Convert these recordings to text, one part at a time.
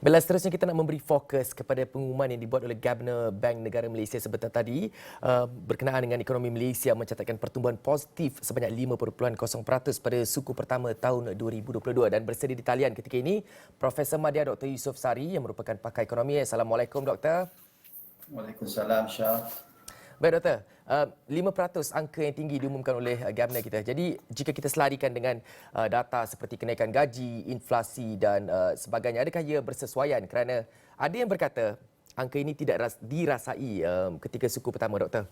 Baiklah, seterusnya kita nak memberi fokus kepada pengumuman yang dibuat oleh Governor Bank Negara Malaysia sebentar tadi berkenaan dengan ekonomi Malaysia mencatatkan pertumbuhan positif sebanyak 5.0% pada suku pertama tahun 2022 dan bersedia di talian ketika ini Profesor Madya Dr. Yusof Sari yang merupakan pakar ekonomi. Assalamualaikum Doktor. Waalaikumsalam Syah. Baik Doktor, 5% angka yang tinggi diumumkan oleh Governor kita. Jadi jika kita selarikan dengan data seperti kenaikan gaji, inflasi dan sebagainya, adakah ia bersesuaian? Kerana ada yang berkata angka ini tidak dirasai ketika suku pertama, Doktor.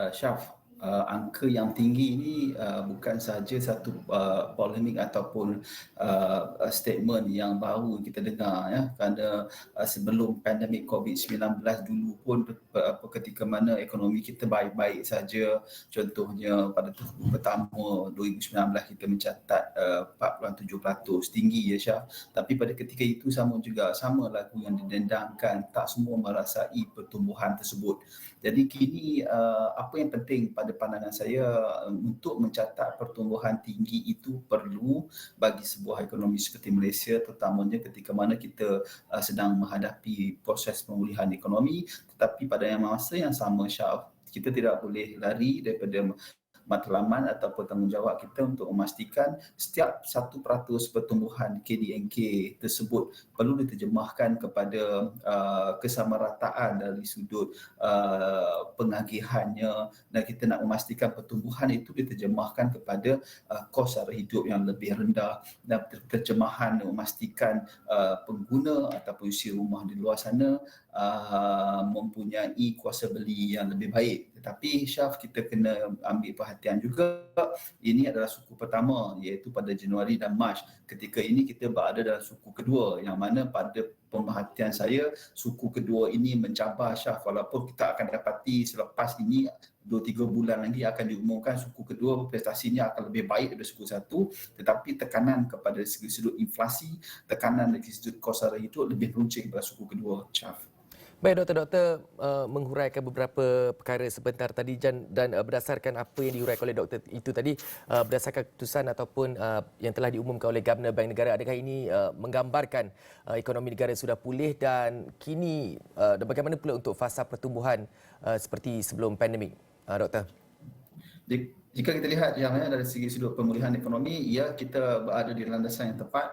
Syaf, angka yang tinggi ini bukan sahaja satu polemik ataupun statement yang baru kita dengar, ya, kerana sebelum pandemik COVID-19 dulu pun ketika mana ekonomi kita baik-baik saja, contohnya pada tahun pertama 2019 kita mencatat 4.7% tinggi, ya Syaf. Tapi pada ketika itu sama lagu yang didendangkan, tak semua merasai pertumbuhan tersebut. Jadi kini apa yang penting pada pandangan saya untuk mencatat pertumbuhan tinggi itu perlu bagi sebuah ekonomi seperti Malaysia, terutamanya ketika mana kita sedang menghadapi proses pemulihan ekonomi, tetapi pada masa yang sama Syaf, kita tidak boleh lari daripada matlamat ataupun tanggungjawab kita untuk memastikan setiap 1% pertumbuhan KDNK tersebut perlu diterjemahkan kepada kesamarataan dari sudut pengagihannya, dan kita nak memastikan pertumbuhan itu diterjemahkan kepada kos sara hidup yang lebih rendah, dan terjemahan memastikan pengguna ataupun isi rumah di luar sana mempunyai kuasa beli yang lebih baik. Tetapi Syaf, kita kena ambil perhatian juga, ini adalah suku pertama, iaitu pada Januari dan Mac. Ketika ini kita berada dalam suku kedua, yang mana pada pemerhatian saya suku kedua ini mencabar Syaf, walaupun kita akan dapati selepas ini 2-3 bulan lagi akan diumumkan suku kedua prestasinya akan lebih baik daripada suku satu, tetapi tekanan kepada segi sudut inflasi, tekanan dari sudut kos sara hidup lebih meruncing pada suku kedua, Syaf. Baik Doktor menghuraikan beberapa perkara sebentar tadi dan berdasarkan apa yang dihuraikan oleh Doktor itu tadi, berdasarkan keputusan ataupun yang telah diumumkan oleh Governor Bank Negara, adakah ini menggambarkan ekonomi negara sudah pulih dan kini dan bagaimana pula untuk fasa pertumbuhan seperti sebelum pandemik, Doktor? Jika kita lihat yang dari segi sudut pemulihan ekonomi, ya, kita berada di landasan yang tepat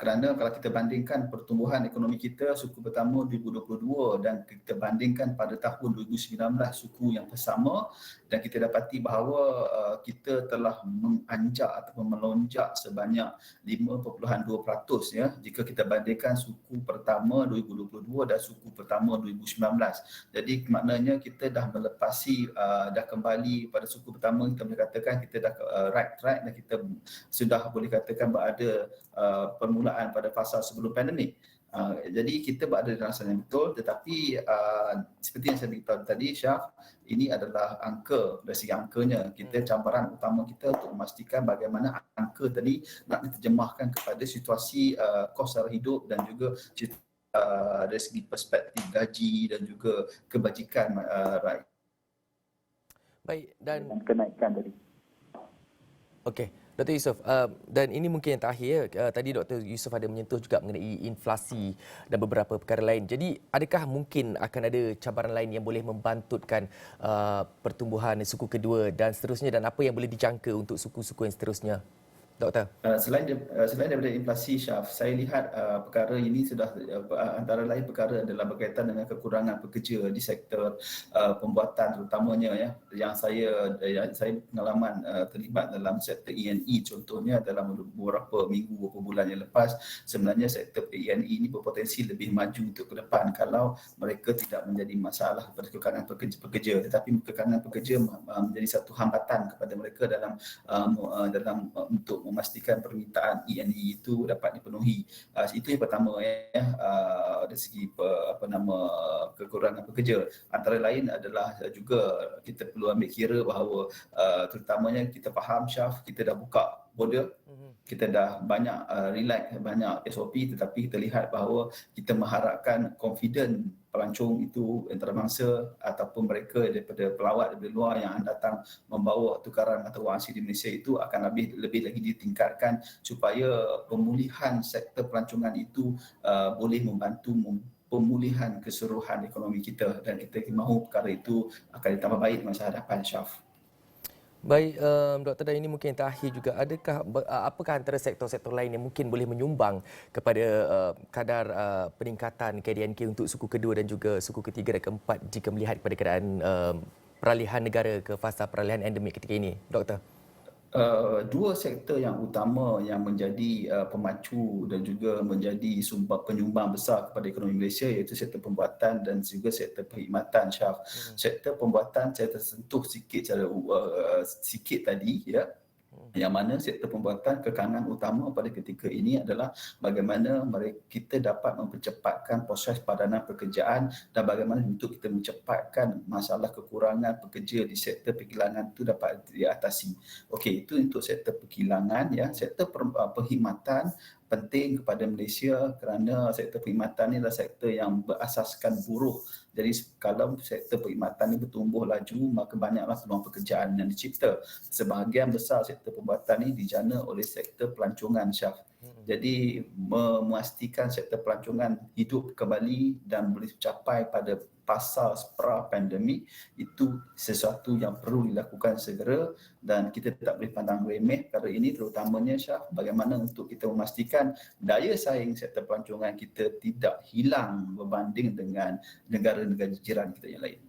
kerana kalau kita bandingkan pertumbuhan ekonomi kita suku pertama 2022 dan kita bandingkan pada tahun 2019 suku yang bersama, dan kita dapati bahawa kita telah menganjak ataupun melonjak sebanyak 5.2%, ya, jika kita bandingkan suku pertama 2022 dan suku pertama 2019. Jadi maknanya kita dah melepasi, dah kembali pada suku pertama, kita boleh katakan kita dah right track dan kita sudah boleh katakan berada permulaan pada fasa sebelum pandemik. Jadi kita berada dalam landasan yang betul, tetapi seperti yang saya beritahu tadi Syaf, ini adalah angka. Dari segi angkanya, kita cabaran utama kita untuk memastikan bagaimana angka tadi nak diterjemahkan kepada situasi kos sara hidup dan juga dari segi perspektif gaji dan juga kebajikan rakyat. Baik, dan kenaikan tadi. Okey, Dr. Yusof, dan ini mungkin yang terakhir. Tadi Dr. Yusof ada menyentuh juga mengenai inflasi dan beberapa perkara lain. Jadi, adakah mungkin akan ada cabaran lain yang boleh membantutkan pertumbuhan suku kedua dan seterusnya, dan apa yang boleh dijangka untuk suku-suku yang seterusnya, Doktor? Selain daripada inflasi Syaf, saya lihat perkara ini sudah antara lain perkara adalah berkaitan dengan kekurangan pekerja di sektor pembuatan terutamanya, ya. Yang saya pengalaman terlibat dalam sektor E&E, contohnya dalam beberapa bulan yang lepas. Sebenarnya sektor E&E ini berpotensi lebih maju untuk ke depan kalau mereka tidak menjadi masalah pada kekurangan pekerja, tetapi kekurangan pekerja menjadi satu hambatan kepada mereka dalam untuk memastikan permintaan E&E itu dapat dipenuhi. Itu yang pertama, ya, dari segi kekurangan pekerja. Antara lain adalah juga kita perlu ambil kira bahawa terutamanya kita faham Syaf, kita dah buka border. Kita dah banyak relax, banyak SOP, tetapi kita lihat bahawa kita mengharapkan confident pelancong itu antarabangsa ataupun mereka daripada pelawat daripada luar yang datang membawa tukaran mata wang asing di Malaysia itu akan lebih lagi ditingkatkan supaya pemulihan sektor pelancongan itu boleh membantu pemulihan keseluruhan ekonomi kita, dan kita mahu perkara itu akan ditambah baik di masa hadapan, Syaf. Baik, Doktor, dan ini mungkin yang terakhir juga. Apakah antara sektor-sektor lain yang mungkin boleh menyumbang kepada kadar peningkatan KDNK untuk suku kedua dan juga suku ketiga dan keempat jika melihat kepada keadaan peralihan negara ke fasa peralihan endemik ketika ini, Doktor? Dua sektor yang utama yang menjadi pemacu dan juga menjadi penyumbang besar kepada ekonomi Malaysia, iaitu sektor pembuatan dan juga sektor perkhidmatan, Syaf. Sektor pembuatan saya tersentuh sikit tadi, ya. Yang mana sektor pembuatan kekangan utama pada ketika ini adalah bagaimana kita dapat mempercepatkan proses padanan pekerjaan dan bagaimana untuk kita mencepatkan masalah kekurangan pekerja di sektor perkilangan itu dapat diatasi. Okey, itu untuk sektor perkilangan, ya. Sektor perkhidmatan penting kepada Malaysia kerana sektor perkhidmatan ini adalah sektor yang berasaskan buruh. Jadi kalau sektor perkhidmatan ini bertumbuh laju, maka banyaklah peluang pekerjaan yang dicipta. Sebahagian besar sektor pembuatan ini dijana oleh sektor pelancongan, Syaf. Jadi memastikan sektor pelancongan hidup kembali dan boleh capai pada fasa pra-pandemik itu sesuatu yang perlu dilakukan segera, dan kita tak boleh pandang remeh perkara ini, terutamanya, Syaf, bagaimana untuk kita memastikan daya saing sektor pelancongan kita tidak hilang berbanding dengan negara-negara jiran kita yang lain.